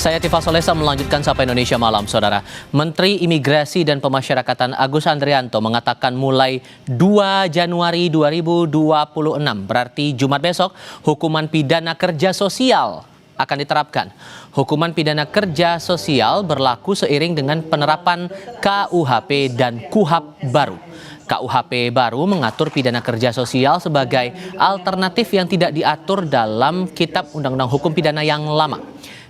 Saya Tifa Solesa melanjutkan Sapa Indonesia Malam, Saudara. Menteri Imigrasi dan Pemasyarakatan Agus Andrianto mengatakan mulai 2 Januari 2026, berarti Jumat besok, hukuman pidana kerja sosial akan diterapkan. Hukuman pidana kerja sosial berlaku seiring dengan penerapan KUHP dan KUHAP baru. KUHP baru mengatur pidana kerja sosial sebagai alternatif yang tidak diatur dalam Kitab Undang-Undang Hukum Pidana yang lama.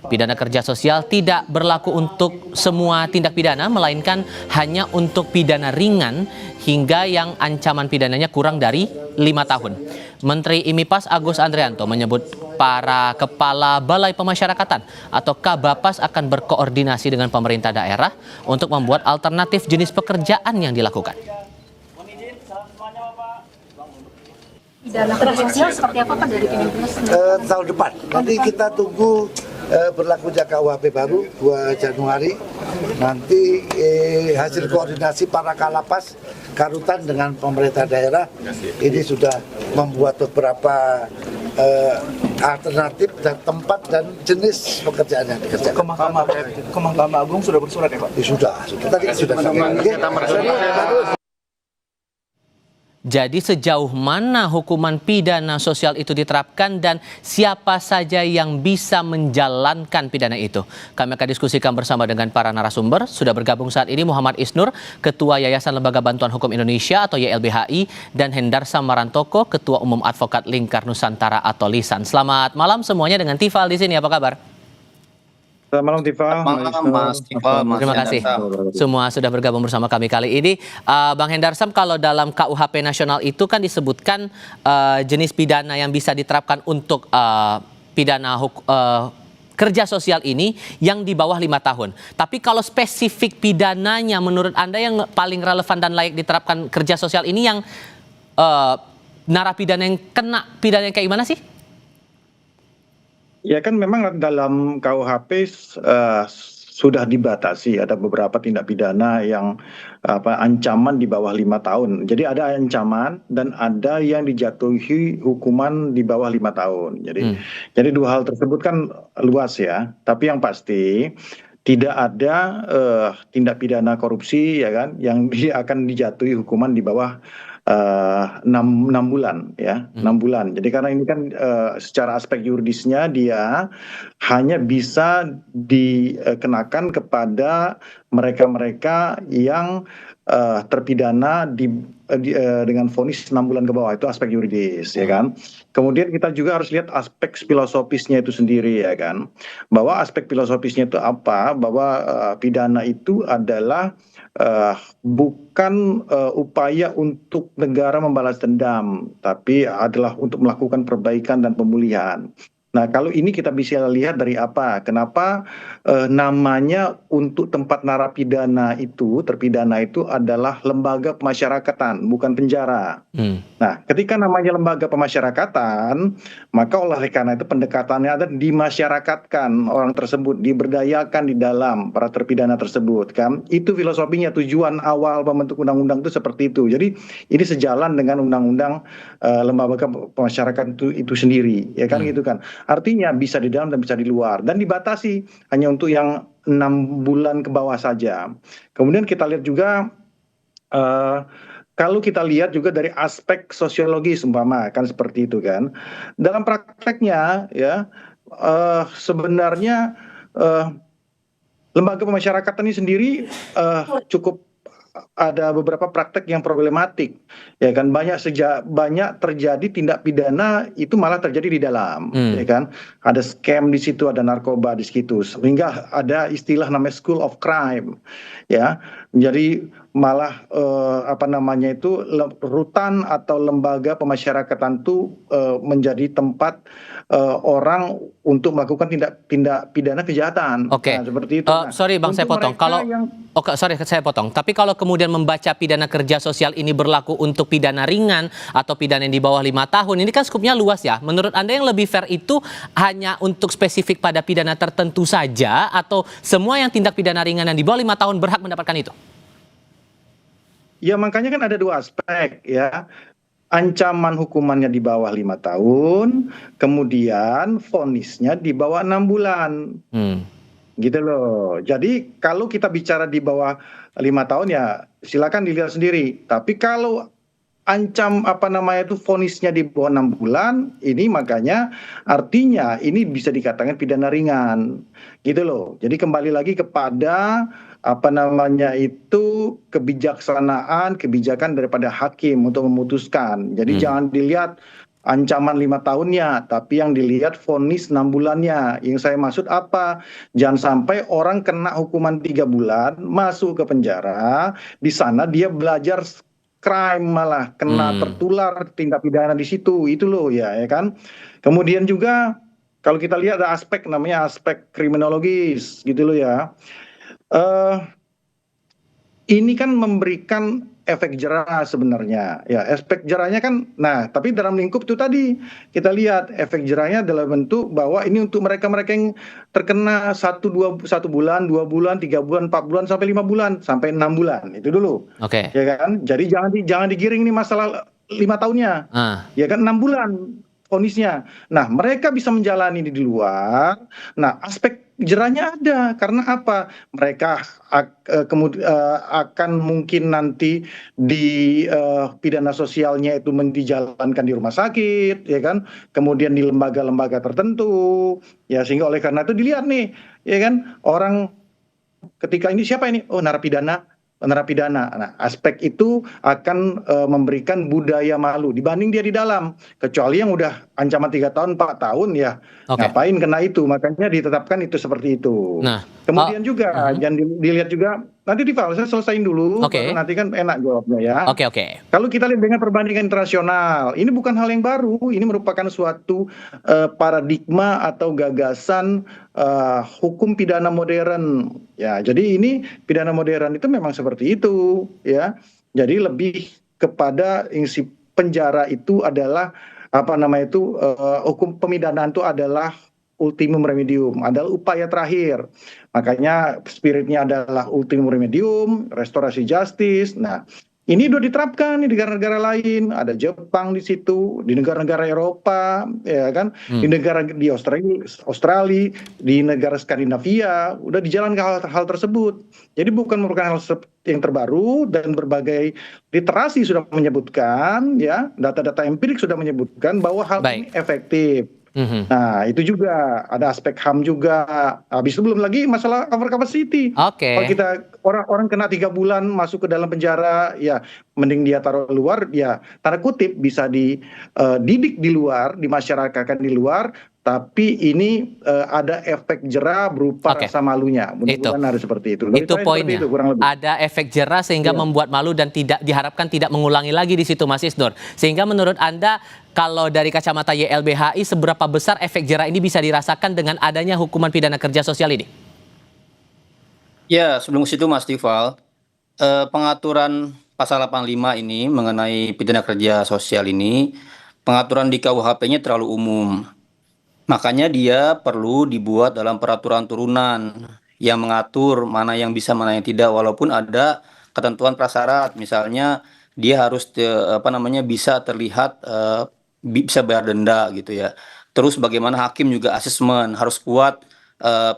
Pidana kerja sosial tidak berlaku untuk semua tindak pidana, melainkan hanya untuk pidana ringan hingga yang ancaman pidananya kurang dari 5 tahun. Menteri IMIPAS Agus Andrianto menyebut para kepala Balai Pemasyarakatan atau Kabapas akan berkoordinasi dengan pemerintah daerah untuk membuat alternatif jenis pekerjaan yang dilakukan. Pidana kerja sosial seperti apa Pak dari Kemenkes? Tahun depan, nanti kita tunggu berlakunya KUHP baru 2 Januari. Nanti hasil koordinasi para Kalapas, Karutan dengan pemerintah daerah ini sudah membuat beberapa alternatif dan tempat dan jenis pekerjaan yang dikerjakan. Ke Mahkamah Agung sudah bersurat ya Pak? Sudah. Tadi sudah sampai. Jadi sejauh mana hukuman pidana sosial itu diterapkan dan siapa saja yang bisa menjalankan pidana itu? Kami akan diskusikan bersama dengan para narasumber. Sudah bergabung saat ini Muhammad Isnur, Ketua Yayasan Lembaga Bantuan Hukum Indonesia atau YLBHI, dan Hendarsa Marantoko, Ketua Umum Advokat Lingkar Nusantara atau LISAN. Selamat malam semuanya dengan Tifal di sini. Apa kabar? Selamat malam Tifa. Mas Tifa, Terima kasih. Semua sudah bergabung bersama kami kali ini. Bang Hendarsam, kalau dalam KUHP nasional itu kan disebutkan jenis pidana yang bisa diterapkan untuk pidana kerja sosial ini yang di bawah 5 tahun. Tapi kalau spesifik pidananya menurut Anda yang paling relevan dan layak diterapkan kerja sosial ini yang narapidana yang kena pidana yang kayak gimana sih? Ya kan memang dalam KUHP sudah dibatasi, ada beberapa tindak pidana yang ancaman di bawah 5 tahun. Jadi ada ancaman dan ada yang dijatuhi hukuman di bawah 5 tahun. Jadi dua hal tersebut kan luas ya. Tapi yang pasti tidak ada tindak pidana korupsi ya kan yang akan dijatuhi hukuman di bawah 6 bulan ya, 6 bulan. Jadi karena ini kan secara aspek yuridisnya dia hanya bisa dikenakan kepada mereka-mereka yang terpidana dengan vonis 6 bulan ke bawah, itu aspek yuridis ya kan. Kemudian kita juga harus lihat aspek filosofisnya itu sendiri ya kan. Bahwa aspek filosofisnya itu apa? Bahwa pidana itu adalah bukan upaya untuk negara membalas dendam, tapi adalah untuk melakukan perbaikan dan pemulihan. Nah, kalau ini kita bisa lihat dari apa? Kenapa namanya untuk tempat narapidana itu, terpidana itu adalah lembaga pemasyarakatan, bukan penjara. Nah, ketika namanya lembaga pemasyarakatan, maka oleh karena itu pendekatannya ada dimasyarakatkan orang tersebut, diberdayakan di dalam para terpidana tersebut, kan? Itu filosofinya, tujuan awal pembentuk undang-undang itu seperti itu. Jadi ini sejalan dengan undang-undang lembaga pemasyarakatan itu sendiri, ya kan gitu kan. Artinya bisa di dalam dan bisa di luar dan dibatasi hanya untuk yang 6 bulan ke bawah saja. Kemudian kita lihat juga kalau kita lihat juga dari aspek sosiologis umpama kan seperti itu kan. Dalam prakteknya ya sebenarnya lembaga pemasyarakatan ini sendiri cukup ada beberapa praktek yang problematik ya kan, banyak terjadi tindak pidana itu malah terjadi di dalam ya kan, ada scam di situ, ada narkoba di situ, sehingga ada istilah namanya school of crime ya. Jadi malah rutan atau lembaga pemasyarakatan itu menjadi tempat orang untuk melakukan tindak pidana kejahatan. Oke. Nah, seperti itu. Sorry Bang, saya potong. Saya potong. Tapi kalau kemudian membaca pidana kerja sosial ini berlaku untuk pidana ringan atau pidana yang di bawah 5 tahun, ini kan skupnya luas ya. Menurut Anda yang lebih fair itu hanya untuk spesifik pada pidana tertentu saja atau semua yang tindak pidana ringan yang di bawah 5 tahun berhak mendapatkan itu? Ya makanya kan ada dua aspek ya. Ancaman hukumannya di bawah 5 tahun, kemudian vonisnya di bawah 6 bulan. gitu loh. Jadi kalau kita bicara di bawah 5 tahun ya silakan dilihat sendiri. Tapi kalau vonisnya di bawah 6 bulan, ini makanya artinya ini bisa dikatakan pidana ringan, gitu loh. Jadi kembali lagi kepada kebijakan daripada hakim untuk memutuskan. Jadi jangan dilihat ancaman 5 tahunnya, tapi yang dilihat vonis 6 bulannya. Yang saya maksud apa? Jangan sampai orang kena hukuman 3 bulan, masuk ke penjara, di sana dia belajar crime malah kena tertular tindak pidana di situ, itu loh ya kan. Kemudian juga kalau kita lihat ada aspek namanya aspek kriminologis gitu loh ya. Ini kan memberikan efek jerah sebenarnya ya, efek jerahnya kan, nah tapi dalam lingkup itu tadi kita lihat efek jerahnya dalam bentuk bahwa ini untuk mereka-mereka yang terkena 1 bulan, 2 bulan, 3 bulan, 4 bulan sampai 5 bulan sampai 6 bulan itu dulu. Oke. Ya kan, jadi jangan digiring nih masalah 5 tahunnya, ya kan 6 bulan vonisnya. Nah mereka bisa menjalani di luar. Nah aspek jerahnya ada karena apa? Mereka akan mungkin nanti di pidana sosialnya itu dijalankan di rumah sakit, ya kan? Kemudian di lembaga-lembaga tertentu, ya sehingga oleh karena itu dilihat nih, ya kan? Orang ketika ini siapa ini? Oh narapidana. Nah, aspek itu akan memberikan budaya malu dibanding dia di dalam. Kecuali yang udah ancaman 3 tahun, 4 tahun ya, ngapain kena itu? Makanya ditetapkan itu seperti itu. Nah, kemudian juga jangan dilihat juga, nanti Dival, saya selesaiin dulu, baru nanti kan enak jawabnya ya. Oke. Kalau kita lihat dengan perbandingan internasional, ini bukan hal yang baru, ini merupakan suatu paradigma atau gagasan hukum pidana modern. Ya, jadi ini pidana modern itu memang seperti itu, ya. Jadi lebih kepada isi penjara itu adalah hukum pemidanaan itu adalah ultimum remedium, adalah upaya terakhir. Makanya spiritnya adalah ultimum remedium, restorasi justice. Nah, ini sudah diterapkan di negara-negara lain, ada Jepang di situ, di negara-negara Eropa, ya kan, di Australia, di negara Skandinavia, udah dijalankan hal tersebut. Jadi bukan merupakan hal yang terbaru dan berbagai literasi sudah menyebutkan, ya, data-data empirik sudah menyebutkan bahwa hal ini efektif. Nah itu juga ada aspek HAM juga. Habis itu belum lagi masalah over capacity. Kalau kita orang kena 3 bulan masuk ke dalam penjara, ya mending dia taruh luar, ya tanda kutip bisa dididik di luar, dimasyarakatkan di luar. Tapi ini ada efek jerah berupa rasa malunya. Mudah-mudahan harus seperti itu. Itu poinnya. Ada efek jerah sehingga membuat malu dan diharapkan tidak mengulangi lagi di situ, Mas Isnur. Sehingga menurut Anda, kalau dari kacamata YLBHI, seberapa besar efek jerah ini bisa dirasakan dengan adanya hukuman pidana kerja sosial ini? Ya, sebelum situ Mas Tifal, pengaturan pasal 85 ini mengenai pidana kerja sosial ini, pengaturan di KUHP-nya terlalu umum. Makanya dia perlu dibuat dalam peraturan turunan yang mengatur mana yang bisa, mana yang tidak, walaupun ada ketentuan prasyarat. Misalnya dia harus bisa terlihat bisa bayar denda gitu ya. Terus bagaimana hakim juga asesmen harus kuat,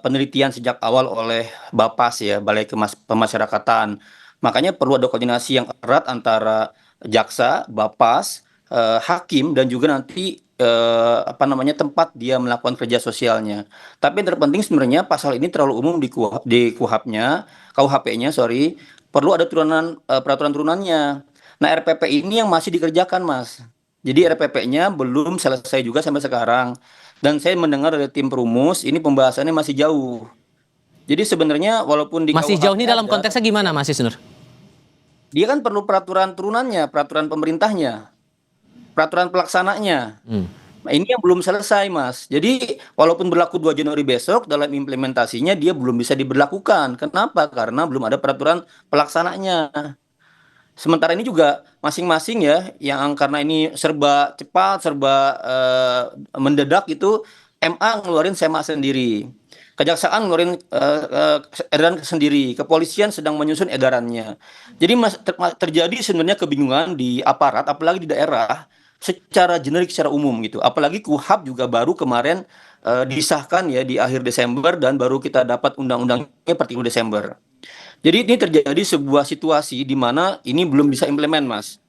penelitian sejak awal oleh Bapas ya, Balai Pemasyarakatan. Makanya perlu ada koordinasi yang erat antara jaksa, Bapas, hakim, dan juga nanti tempat dia melakukan kerja sosialnya. Tapi yang terpenting sebenarnya pasal ini terlalu umum di KUHP-nya, perlu ada peraturan turunannya. Nah, RPP ini yang masih dikerjakan, Mas. Jadi RPP-nya belum selesai juga sampai sekarang. Dan saya mendengar dari tim perumus, ini pembahasannya masih jauh. Jadi sebenarnya walaupun di masih jauh ini dalam konteksnya gimana, Mas Isnur? Dia kan perlu peraturan turunannya, peraturan pemerintahnya, peraturan pelaksananya. Nah, ini yang belum selesai, Mas. Jadi walaupun berlaku 2 Januari besok, dalam implementasinya dia belum bisa diberlakukan. Kenapa? Karena belum ada peraturan pelaksananya. Sementara ini juga masing-masing ya, yang karena ini serba cepat, serba mendadak itu, MA ngeluarin SEMA sendiri, Kejaksaan ngeluarin edaran sendiri, kepolisian sedang menyusun edarannya. Jadi terjadi sebenarnya kebingungan di aparat, apalagi di daerah, secara generik, secara umum gitu. Apalagi KUHAP juga baru kemarin disahkan ya di akhir Desember dan baru kita dapat undang-undangnya per 3 Desember. Jadi ini terjadi sebuah situasi di mana ini belum bisa implement, Mas.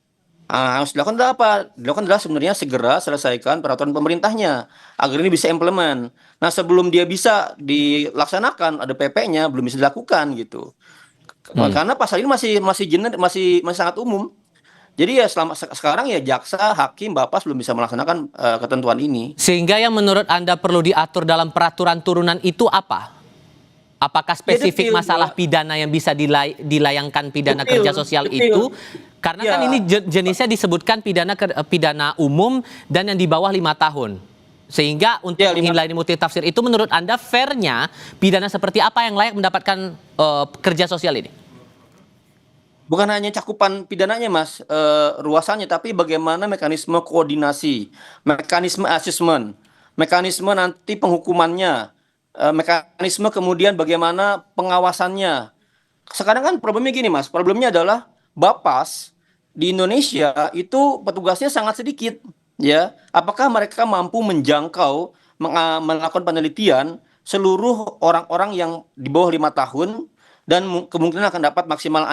Harus dilakukan adalah apa? Dilakukan adalah sebenarnya segera selesaikan peraturan pemerintahnya agar ini bisa implement. Nah, sebelum dia bisa dilaksanakan, ada PP-nya belum bisa dilakukan gitu. Karena pasal ini masih sangat umum. Jadi ya sekarang ya jaksa, hakim, Bapas belum bisa melaksanakan ketentuan ini. Sehingga yang menurut Anda perlu diatur dalam peraturan turunan itu apa? Apakah spesifik detil, masalah ya. pidana yang bisa dilayangkan pidana Detil, kerja sosial detil. itu? Karena Ya. kan ini jenisnya disebutkan pidana umum dan yang di bawah 5 tahun. Sehingga untuk Ya, menghindari multitafsir itu menurut Anda fairnya pidana seperti apa yang layak mendapatkan kerja sosial ini? Bukan hanya cakupan pidananya, Mas, ruasannya, tapi bagaimana mekanisme koordinasi, mekanisme assessment, mekanisme nanti penghukumannya, mekanisme kemudian bagaimana pengawasannya. Sekarang kan problemnya gini, Mas, problemnya adalah Bapas di Indonesia itu petugasnya sangat sedikit, ya. Apakah mereka mampu menjangkau, melakukan penelitian seluruh orang-orang yang di bawah 5 tahun dan kemungkinan akan dapat maksimal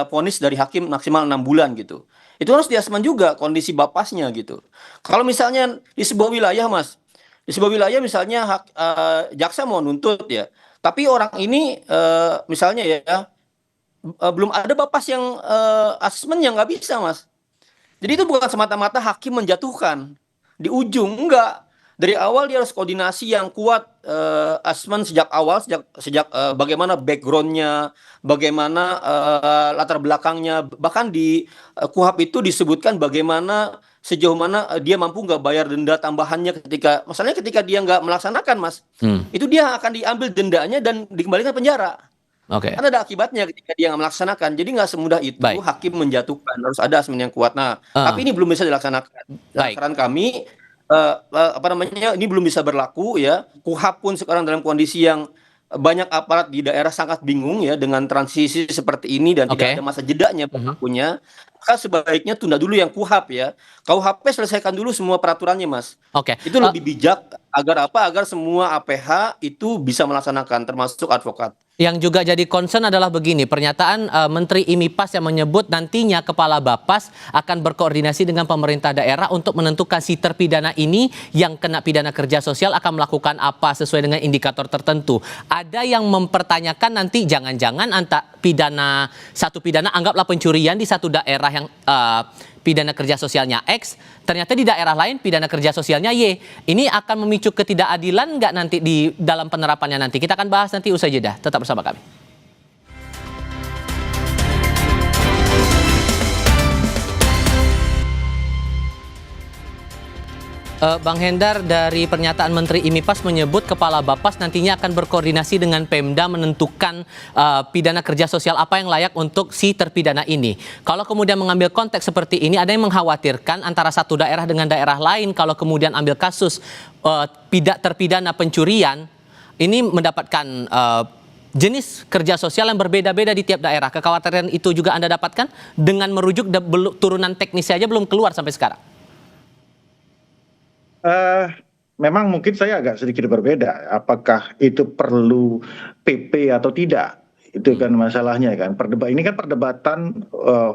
vonis dari hakim maksimal 6 bulan gitu. Itu harus diasesmen juga kondisi Bapasnya gitu. Kalau misalnya di sebuah wilayah, Mas, di sebuah wilayah misalnya jaksa mau nuntut ya, tapi orang ini misalnya ya belum ada Bapas yang asesmen yang nggak bisa, Mas. Jadi itu bukan semata-mata hakim menjatuhkan di ujung, enggak. Dari awal dia harus koordinasi yang kuat, asesmen sejak awal, sejak bagaimana backgroundnya, bagaimana latar belakangnya, bahkan di KUHP itu disebutkan bagaimana sejauh mana dia mampu nggak bayar denda tambahannya ketika dia nggak melaksanakan, Mas. Itu dia akan diambil dendanya dan dikembalikan penjara. Oke. Kan ada akibatnya ketika dia nggak melaksanakan. Jadi nggak semudah itu Baik. hakim menjatuhkan. Harus ada asesmen yang kuat. Nah, tapi ini belum bisa dilaksanakan. Baik. Saran kami, ini belum bisa berlaku ya. KUHP pun sekarang dalam kondisi yang banyak aparat di daerah sangat bingung ya dengan transisi seperti ini dan Oke. tidak ada masa jedanya berlakunya. Maka sebaiknya tunda dulu yang KUHP ya. KUHP selesaikan dulu semua peraturannya, Mas. Oke. Itu lebih bijak agar apa? Agar semua APH itu bisa melaksanakan termasuk advokat. Yang juga jadi concern adalah begini, pernyataan Menteri IMIPAS yang menyebut nantinya Kepala Bapas akan berkoordinasi dengan pemerintah daerah untuk menentukan si terpidana ini yang kena pidana kerja sosial akan melakukan apa sesuai dengan indikator tertentu. Ada yang mempertanyakan nanti jangan-jangan satu pidana anggaplah pencurian di satu daerah yang pidana kerja sosialnya X, ternyata di daerah lain pidana kerja sosialnya Y. Ini akan memicu ketidakadilan nggak nanti di dalam penerapannya nanti? Kita akan bahas nanti usai jeda. Tetap bersama kami. Bang Hendar, dari pernyataan Menteri IMIPAS menyebut Kepala Bapas nantinya akan berkoordinasi dengan Pemda menentukan pidana kerja sosial apa yang layak untuk si terpidana ini. Kalau kemudian mengambil konteks seperti ini, ada yang mengkhawatirkan antara satu daerah dengan daerah lain kalau kemudian ambil kasus terpidana pencurian, ini mendapatkan jenis kerja sosial yang berbeda-beda di tiap daerah. Kekhawatiran itu juga Anda dapatkan dengan merujuk turunan teknisnya aja belum keluar sampai sekarang. Memang mungkin saya agak sedikit berbeda. Apakah itu perlu PP atau tidak? Itu kan masalahnya kan. Ini kan perdebatan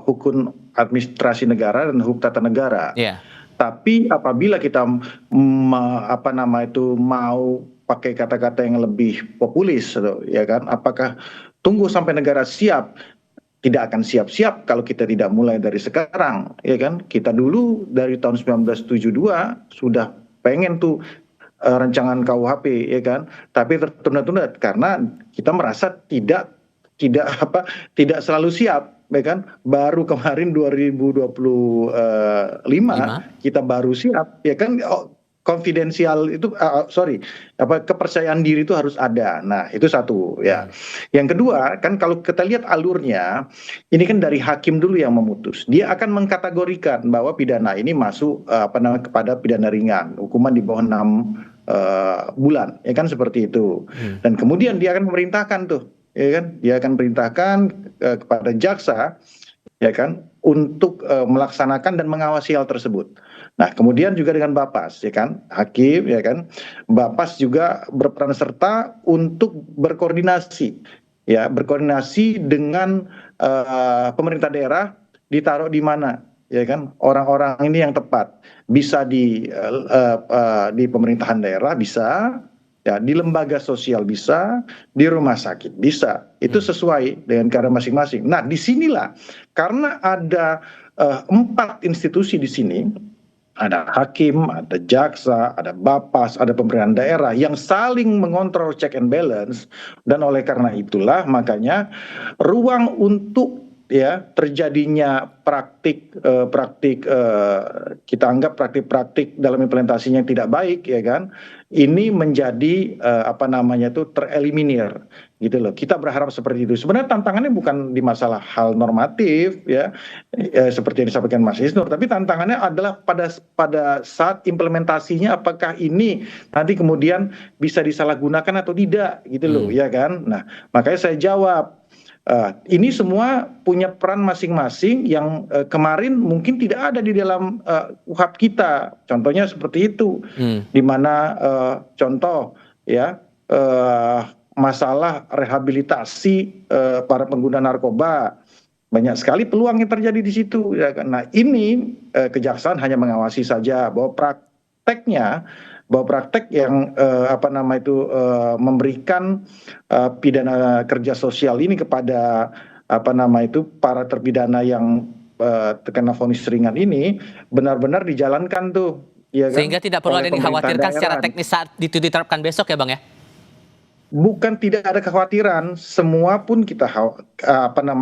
hukum administrasi negara dan hukum tata negara. Yeah. Tapi apabila kita mau pakai kata-kata yang lebih populis, ya kan? Apakah tunggu sampai negara siap? Tidak akan siap-siap kalau kita tidak mulai dari sekarang, ya kan? Kita dulu dari tahun 1972 sudah pengen tuh rancangan KUHP, ya kan? Tapi tertunda-tunda karena kita merasa tidak selalu siap, ya kan? Baru kemarin 2025 kita baru siap, ya kan? Konfidensial itu kepercayaan diri itu harus ada. Nah, itu satu ya. Yang kedua, kan kalau kita lihat alurnya, ini kan dari hakim dulu yang memutus. Dia akan mengkategorikan bahwa pidana ini masuk kepada pidana ringan, hukuman di bawah 6 bulan, ya kan seperti itu. Dan kemudian dia akan memerintahkan tuh, ya kan? Dia akan perintahkan kepada jaksa, ya kan, untuk melaksanakan dan mengawasi hal tersebut. Nah, kemudian juga dengan Bapas, ya kan, hakim, ya kan, Bapas juga berperan serta untuk berkoordinasi, ya, berkoordinasi dengan pemerintah daerah, ditaruh di mana, ya kan, orang-orang ini yang tepat, bisa di pemerintahan daerah, bisa, ya, di lembaga sosial bisa, di rumah sakit bisa, itu sesuai dengan keadaan masing-masing. Nah, disinilah karena ada 4 institusi di sini, ada hakim, ada jaksa, ada Bapas, ada pemerintahan daerah yang saling mengontrol check and balance, dan oleh karena itulah makanya ruang untuk ya terjadinya praktik kita anggap praktik-praktik dalam implementasinya yang tidak baik, ya kan, ini menjadi tereliminir gitu loh. Kita berharap seperti itu. Sebenarnya tantangannya bukan di masalah hal normatif, ya, seperti yang disampaikan Mas Isnur, tapi tantangannya adalah pada saat implementasinya, apakah ini nanti kemudian bisa disalahgunakan atau tidak gitu loh, ya kan. Nah, makanya saya jawab, ini semua punya peran masing-masing yang kemarin mungkin tidak ada di dalam UHAP kita. Contohnya seperti itu, di mana contoh ya masalah rehabilitasi para pengguna narkoba, banyak sekali peluang yang terjadi di situ, ya kan. Nah, ini kejaksaan hanya mengawasi saja bahwa praktek yang memberikan pidana kerja sosial ini kepada para terpidana yang terkena vonis ringan ini benar-benar dijalankan tuh, ya kan, Sehingga tidak perlu oleh ada yang pemerintah dikhawatirkan secara daerah. teknis saat itu diterapkan besok ya Bang ya? Bukan tidak ada kekhawatiran, semua pun kita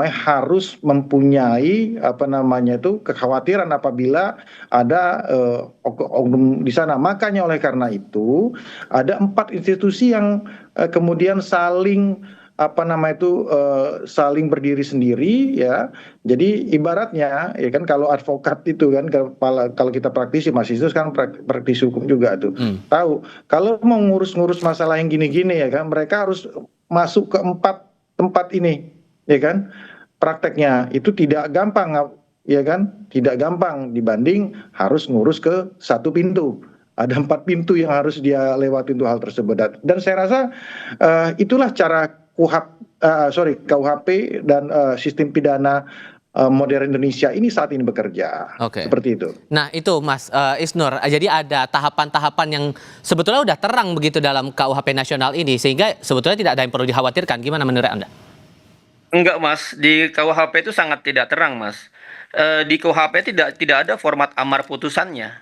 harus mempunyai kekhawatiran apabila ada oknum di sana. Makanya oleh karena itu ada 4 institusi yang kemudian saling saling berdiri sendiri, ya. Jadi ibaratnya ya kan, kalau advokat itu kan, kalau kita praktisi, Mas itu kan praktisi hukum juga tuh, tahu kalau mau ngurus-ngurus masalah yang gini-gini, ya kan, mereka harus masuk ke 4 tempat ini, ya kan. Prakteknya itu tidak gampang, ya kan, tidak gampang dibanding harus ngurus ke 1 pintu. Ada 4 pintu yang harus dia lewati untuk hal tersebut, dan saya rasa itulah cara KUHP dan sistem pidana modern Indonesia ini saat ini bekerja. Oke. Seperti itu. Nah itu Mas Isnur, jadi ada tahapan-tahapan yang sebetulnya udah terang begitu dalam KUHP nasional ini, sehingga sebetulnya tidak ada yang perlu dikhawatirkan. Gimana menurut Anda? Enggak, Mas. Di KUHP itu sangat tidak terang, Mas. Di KUHP tidak ada format amar putusannya.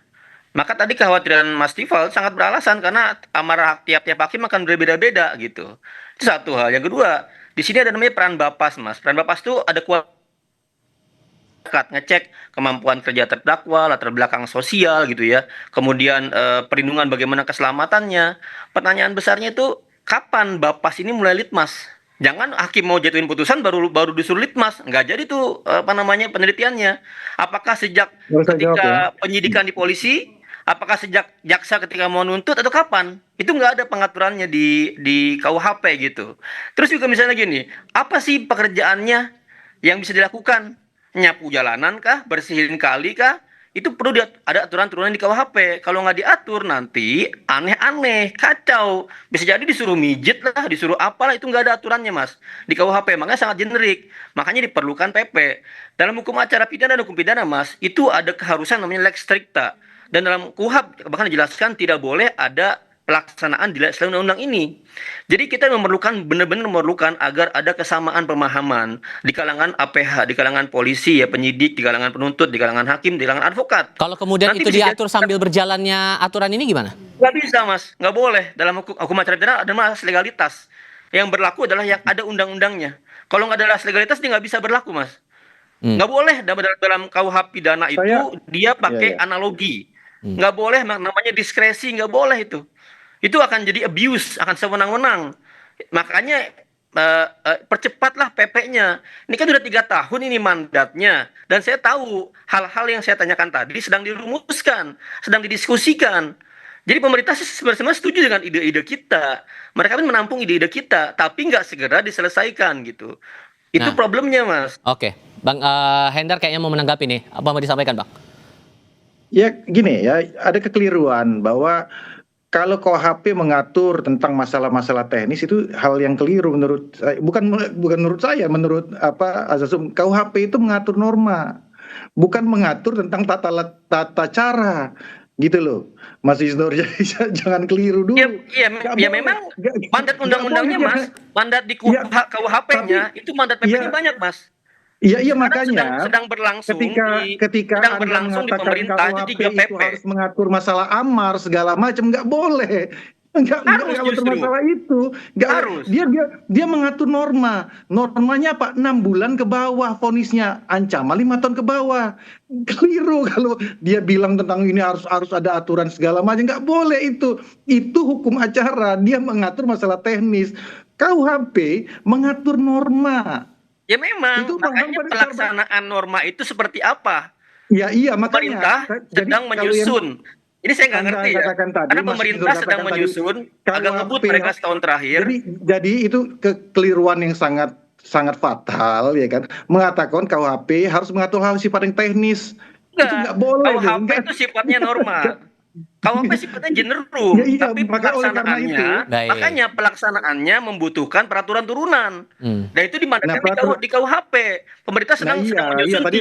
Maka tadi kekhawatiran Mas Tifal sangat beralasan, karena amar tiap-tiap hakim akan berbeda-beda gitu. Itu satu hal. Yang kedua, di sini ada namanya peran Bapas, Mas. Peran Bapas itu ada ngecek kemampuan kerja terdakwa, latar belakang sosial gitu ya. Kemudian perlindungan bagaimana keselamatannya. Pertanyaan besarnya itu kapan Bapas ini mulai litmas? Jangan hakim mau jatuhin putusan baru disuruh litmas. Nggak jadi tuh penelitiannya. Apakah sejak ketika penyidikan di polisi, apakah sejak jaksa ketika mau nuntut, atau kapan? Itu nggak ada pengaturannya di KUHP gitu. Terus juga misalnya gini, apa sih pekerjaannya yang bisa dilakukan? Nyapu jalanan kah? Bersihin kali kah? Itu perlu ada aturan-aturan di KUHP. Kalau nggak diatur nanti aneh-aneh, kacau. Bisa jadi disuruh mijet lah, disuruh apalah, itu nggak ada aturannya, Mas. Di KUHP, makanya sangat generik. Makanya diperlukan PP. Dalam hukum acara pidana dan hukum pidana, Mas, itu ada keharusan namanya lex stricta. Dan dalam KUHP bahkan dijelaskan tidak boleh ada pelaksanaan di selain undang-undang ini. Jadi kita benar-benar memerlukan agar ada kesamaan pemahaman di kalangan APH, di kalangan polisi ya, penyidik, di kalangan penuntut, di kalangan hakim, di kalangan advokat. Kalau kemudian Nanti itu bisa diatur sambil berjalannya aturan ini gimana? Nggak bisa, Mas. Nggak boleh. Dalam hukum acara pidana ada mas legalitas. Yang berlaku adalah yang ada undang-undangnya. Kalau nggak ada legalitas, dia nggak bisa berlaku, Mas. Nggak boleh dalam KUHP pidana itu dia pakai analogi. Nggak boleh namanya diskresi, nggak boleh itu. Itu akan jadi abuse, akan sewenang-wenang. Makanya percepatlah PP-nya. Ini kan sudah 3 tahun ini mandatnya. Dan saya tahu hal-hal yang saya tanyakan tadi sedang dirumuskan, sedang didiskusikan. Jadi pemerintah sebenarnya setuju dengan ide-ide kita. Mereka kan menampung ide-ide kita, tapi nggak segera diselesaikan gitu. Itu problemnya, Mas. Oke, Bang Hendar kayaknya mau menanggapi nih. Apa mau disampaikan, Bang? Ya gini ya, ada kekeliruan bahwa kalau KUHP mengatur tentang masalah-masalah teknis itu hal yang keliru menurut saya. Bukan menurut saya, menurut asas KUHP itu mengatur norma, bukan mengatur tentang tata cara, gitu loh, Mas Isnur. Jadi jangan keliru Ya, dulu. iya, Nggak ya boleh, memang mandat nggak undang-undangnya boleh Mas, kita. mandat di Ya, KUHP-nya itu mandat PP-nya ya, banyak Mas. iya Sekarang sedang makanya sedang berlangsung ketika sedang Anda berlangsung di mengatakan pemerintah itu KUHP 3 itu PP. harus mengatur masalah amar segala macam, nggak boleh. Harus Nggak mengatur justru. masalah itu. Nggak, Harus. dia mengatur norma. Normanya apa? 6 bulan ke bawah vonisnya, ancaman 5 tahun ke bawah. Keliru kalau dia bilang tentang ini harus ada aturan segala macam. Nggak boleh itu. Itu hukum acara. Dia mengatur masalah teknis. KUHP mengatur norma. Ya memang, Itu makanya pelaksanaan norma itu seperti apa? ya iya Pemerintah makanya. Jadi sedang kalau yang menyusun. Ini saya nggak Anda ngerti ya. katakan tadi, Karena Mas Isnur pemerintah sedang katakan tadi, menyusun, agak ngebut KUHP. mereka setahun terakhir. Jadi itu kekeliruan yang sangat sangat fatal, ya kan? Mengatakan KUHP harus mengatur hal sifat yang teknis. Itu nggak boleh loh. KUHP itu sifatnya norma. KUHP sifatnya generum, Ya, iya, tapi maka oleh karena pelaksanaannya, Baik. makanya pelaksanaannya membutuhkan peraturan turunan. Dan itu dimandatkan Nah, di KUHP. Pemerintah sedang iya menyusun tadi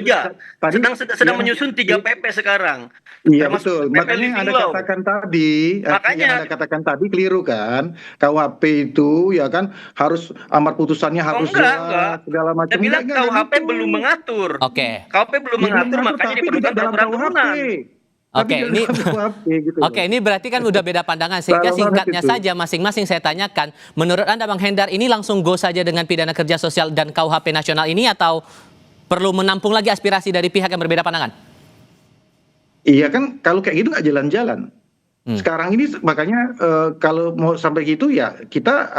sedang yang menyusun 3 PP sekarang. iya Termasuk betul. PP Makanya yang Living Anda Law. katakan tadi, Makanya keliru kan? KUHP itu ya kan harus amar putusannya harus enggak. jelas segala macam. Saya bilang Enggak KUHP gitu. belum mengatur. Oke. KUHP belum Dia mengatur, mengatur, makanya tapi diperlukan tidak dalam peraturan KUHP. turunan. Tapi Oke, tidak ini dalam KUHP gitu. Oke, ini berarti kan udah beda pandangan sehingga Salah banget singkatnya itu. saja masing-masing saya tanyakan, menurut Anda Bang Hendar ini langsung go saja dengan pidana kerja sosial dan KUHP nasional ini atau perlu menampung lagi aspirasi dari pihak yang berbeda pandangan? Iya kan, kalau kayak gitu nggak jalan-jalan. Sekarang ini makanya kalau mau sampai gitu ya kita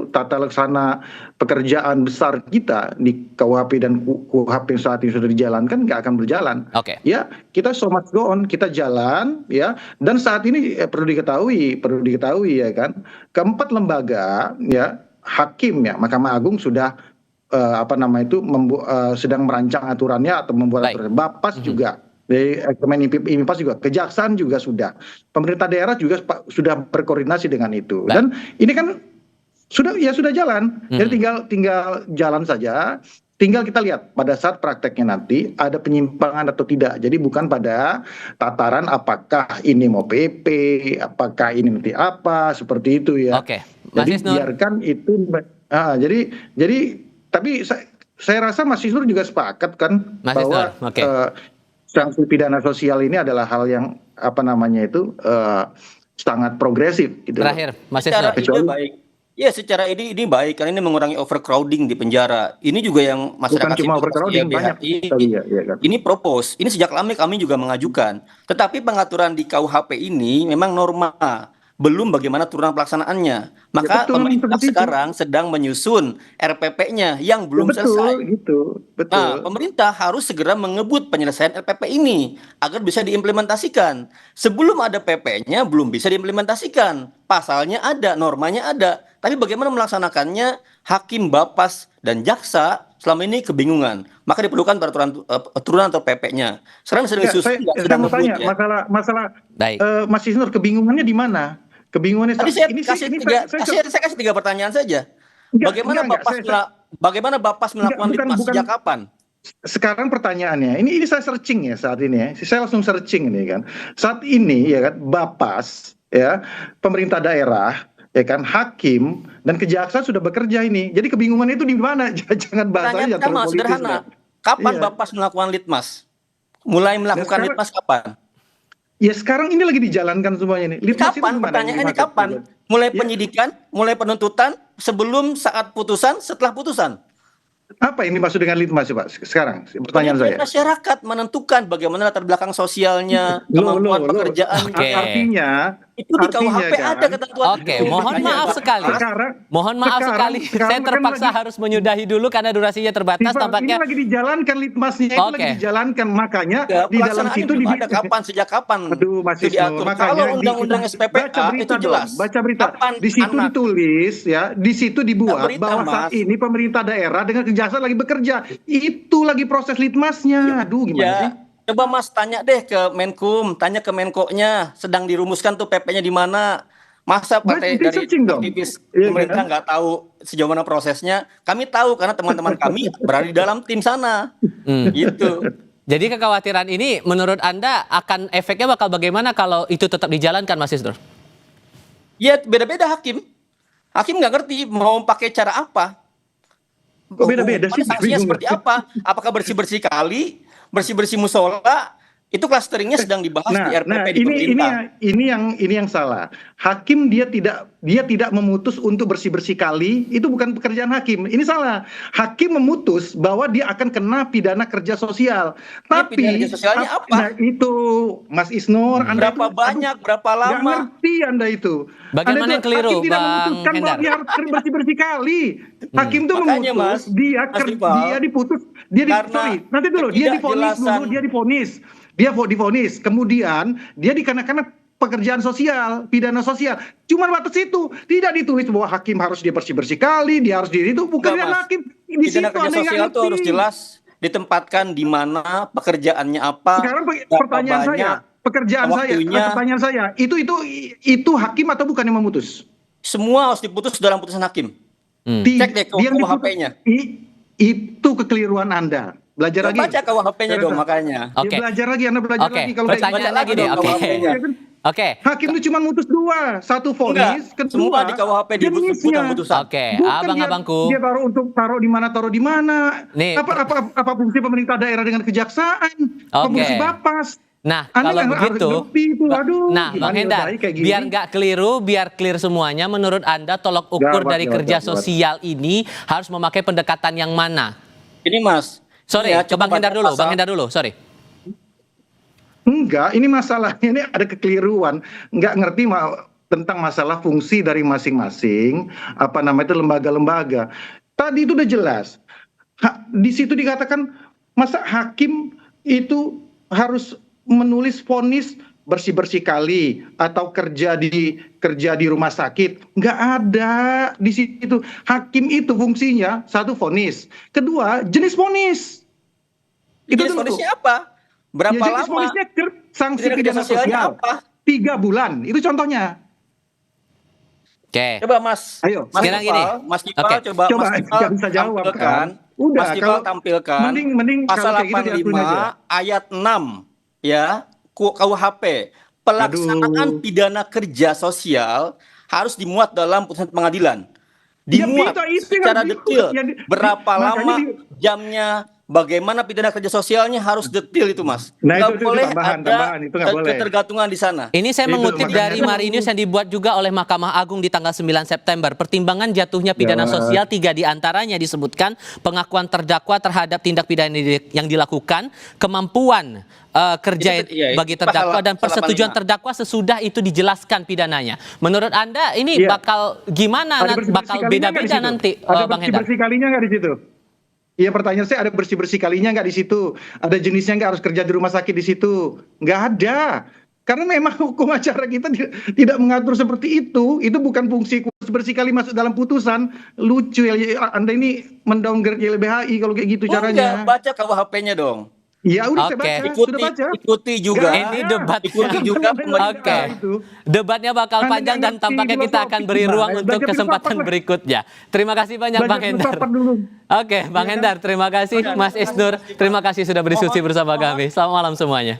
tata laksana pekerjaan besar kita di KUHP dan KUHP yang saat ini sudah dijalankan nggak akan berjalan. Oke. Ya kita so much go on, kita jalan ya, dan saat ini perlu diketahui ya kan, keempat lembaga ya hakim ya Mahkamah Agung sudah sedang merancang aturannya atau membuat aturan. Bapas juga. Dari IMIPAS juga, kejaksaan juga sudah, pemerintah daerah juga sudah berkoordinasi dengan itu. Dan ini kan sudah jalan, jadi tinggal jalan saja. Tinggal kita lihat pada saat prakteknya nanti ada penyimpangan atau tidak. Jadi bukan pada tataran apakah ini mau PP, apakah ini nanti apa, seperti itu ya. Oke, Mas Jadi Isnur. biarkan itu. Jadi tapi saya rasa Mas Isnur juga sepakat kan Mas bahwa Isnur, oke. sanksi pidana sosial ini adalah hal yang sangat progresif gitu. Terakhir, Mas Secara Isnur. ide baik. Ya, secara ini baik karena ini mengurangi overcrowding di penjara. Ini juga yang masyarakat Bukan cuma sipil overcrowding, pasti banyak LBHI. tadi ya kan. Ini propose. Ini sejak lama kami juga mengajukan. Tetapi pengaturan di KUHP ini memang norma, belum bagaimana turunan pelaksanaannya. Maka betul, pemerintah seperti itu. sekarang sedang menyusun RPP-nya yang belum selesai. Betul. Nah, pemerintah harus segera mengebut penyelesaian LPP ini agar bisa diimplementasikan. Sebelum ada PP-nya belum bisa diimplementasikan. Pasalnya ada, normanya ada. Tapi bagaimana melaksanakannya, hakim, bapas, dan jaksa selama ini kebingungan. Maka diperlukan peraturan turunan atau PP-nya. Sekarang sedang disusun, Saya mau tanya ya. masalah Baik. Mas Isnur, kebingungannya di mana? Kebingungannya Tadi saya saya kasih 3 pertanyaan saja. Enggak, Bagaimana Bapas melakukan litmas sejak kapan? Sekarang pertanyaannya, ini saya searching ya saat ini ya. Saya langsung searching ini kan. Saat ini ya kan Bapas ya, pemerintah daerah ya kan, hakim dan kejaksaan sudah bekerja ini. Jadi kebingungan itu di mana? Jangan bahasanya Pertanyaan pertama sederhana. Kapan Iya. Bapas melakukan litmas? Mulai melakukan litmas kapan? Ya sekarang ini lagi dijalankan semuanya nih. Litmas itu Kapan? gimana? Pertanyaannya Dimaksud? kapan? Mulai Ya. penyidikan, mulai penuntutan, sebelum saat putusan, setelah putusan. Apa yang dimaksud dengan litmas Pak? Sekarang pertanyaan saya. Kemudian masyarakat menentukan bagaimana latar belakang sosialnya, kemampuan pekerjaan. Oke. Artinya Itu di KUHP kan, ada ketentuan. Oke, itu. mohon Makanya, maaf Pak. sekali. Mohon maaf sekali. sekarang Saya kan terpaksa lagi- harus menyudahi dulu karena durasinya terbatas. Ini Tampaknya lagi dijalankan litmasnya itu Oke. lagi dijalankan, makanya Ya, di dalam pelaksanaannya situ belum ada kapan, sejak kapan Aduh, Mas itu Isnur, diatur. makanya Kalau undang-undang SPPA baca berita itu jelas. dong, baca berita. Kapan Di situ anak- ditulis ya, di situ dibuat berita, bahwa saat Mas. ini pemerintah daerah dengan kejaksaan lagi bekerja. Itu lagi proses litmasnya. Aduh, gimana Ya, sih? Coba Mas tanya deh ke Menkum, tanya ke Menko-nya, sedang dirumuskan tuh PP-nya di mana. Masa partai Berarti dari searching dong. aktivis Iya pemerintah kan? nggak tahu sejauh mana prosesnya? Kami tahu karena teman-teman kami berada di dalam tim sana. Gitu. Jadi kekhawatiran ini menurut Anda akan efeknya bakal bagaimana kalau itu tetap dijalankan, Mas Isnur? Ya beda-beda hakim. Hakim nggak ngerti mau pakai cara apa. Kok beda-beda sih? Sanksinya Bingung. seperti apa? Apakah bersih-bersih kali, bersih-bersih musola? Itu clusteringnya sedang dibahas di RPP di pemerintah. Ini yang salah. Hakim dia tidak memutus untuk bersih-bersih kali, itu bukan pekerjaan hakim. Ini salah. Hakim memutus bahwa dia akan kena pidana kerja sosial. Ya, Tapi pidana kerja sosialnya apa? Nah, itu Mas Isnur, Anda Berapa itu, banyak, berapa nggak lama? ngerti Anda itu. Bagian Anda mana yang keliru, hakim tidak Bang memutuskan bahwa Hendar? dia harus bersih-bersih kali. Hakim itu Makanya, memutus, Mas Iqbal, dia diputus, karena nanti dulu, dia divonis dulu, ketidakjelasan. dia divonis, kemudian dia dikenakan pekerjaan sosial, pidana sosial. Cuma batas itu, tidak ditulis bahwa hakim harus dia bersih-bersih kali, dia harus diri itu Enggak, pekerjaan Mas. hakim. Di situ Pidana kerja Anda nggak sosial itu ngerti. harus jelas ditempatkan di mana, pekerjaannya apa, Sekarang berapa pertanyaan saya, banyak, pertanyaan saya, itu hakim atau bukan yang memutus? semua harus diputus dalam putusan hakim. Di- Cek deh ke dia yang diputus. KUHP-nya. Itu kekeliruan Anda. Belajar lagi. Baca KUHP-nya dong makanya. Oke. Ya, belajar lagi, Anda belajar Oke, lagi. Kalau kayak pertanyaan baca lagi lagi deh. dong Oke. KUHP-nya. Oke. hakim itu cuma mutus dua, satu vonis, Enggak, kedua semua di KUHP jenisnya. disebutkan putusan. Oke, Bukan abang-abangku. dia taruh di mana. Nih, Apa fungsi pemerintah daerah dengan kejaksaan? Apa Oke. fungsi Bapas? Nah, Anda kalau nggak harus begitu, ngerti itu. Aduh, nah, gimana Bang Hendar, baik kayak gini? biar nggak keliru, biar clear semuanya, menurut Anda tolok ukur Gawat, dari gawat, kerja gawat. sosial ini harus memakai pendekatan yang mana? Ini Mas. Sorry, ya, ke Bang Hendar dulu, Bang Hendar dulu, sorry. Enggak, ini masalahnya ini ada kekeliruan. Nggak ngerti tentang masalah fungsi dari masing-masing, itu lembaga-lembaga. Tadi itu udah jelas. Di situ dikatakan masa hakim itu harus menulis vonis bersih-bersih kali atau kerja di rumah sakit. Nggak ada di situ. Hakim itu fungsinya satu vonis, kedua jenis vonis. Jenis dulu. vonisnya apa? Berapa Ya, jenis lama? vonisnya sanksi Pidana kerja pidana sosialnya sosial apa? 3 bulan. Itu contohnya. Oke. Coba Mas. Ayo. Sekarang gini. Mas Iqbal, Oke. coba Coba, Mas Iqbal nggak bisa jawab, tampilkan. kan? Udah, Mas Iqbal kalau- tampilkan mending pasal kalau kayak gitu diakuin 85 aja. ayat 6 ya KUHP. Pelaksanaan Aduh. pidana kerja sosial harus dimuat dalam putusan pengadilan. Ya, Dimuat itu yang secara harus detail. Berapa makanya lama jamnya, bagaimana pidana kerja sosialnya harus detail itu, Mas. Nah, Nggak itu boleh tambahan, ada itu nggak boleh. ketergantungan di sana. Ini saya Itu mengutip makanya dari itu. Marinius yang dibuat juga oleh Mahkamah Agung di tanggal 9 September. Pertimbangan jatuhnya pidana Ya. sosial 3 diantaranya disebutkan pengakuan terdakwa terhadap tindak pidana yang dilakukan, kemampuan kerja Itu, iya, bagi itu pasal terdakwa dan 85. persetujuan terdakwa sesudah itu dijelaskan pidananya. Menurut Anda ini Iya. bakal gimana? Ada bersih-bersih Bakal kalinya nggak di beda-beda situ? nanti, Ada Bang Hendar? bersih-bersih kalinya nggak di situ? Iya, pertanyaan saya ada bersih-bersih kalinya nggak di situ? Ada jenisnya nggak, harus kerja di rumah sakit di situ? Nggak ada. Karena memang hukum acara kita tidak mengatur seperti itu. Itu bukan fungsi bersih kali masuk dalam putusan. Lucu ya, Anda ini mendowngrade YLBHI kalau kayak gitu caranya. Enggak, baca KUHP-nya dong. Ya udah, saya Oke. baca, sudah baca. Ikuti juga. Nggak Ini ada. debat. Ikuti juga Oke. Itu. Debatnya bakal Anda panjang nggak dan ngerti tampaknya kita akan filosofi beri ruang gimana. untuk Belajar kesempatan filsafat lah. berikutnya. Terima kasih banyak Belajar Bang Hendar. filsafat dulu. Oke, Bang Hendar, terima kasih. Mas Isnur, terima kasih sudah berdiskusi bersama kami. Selamat malam semuanya.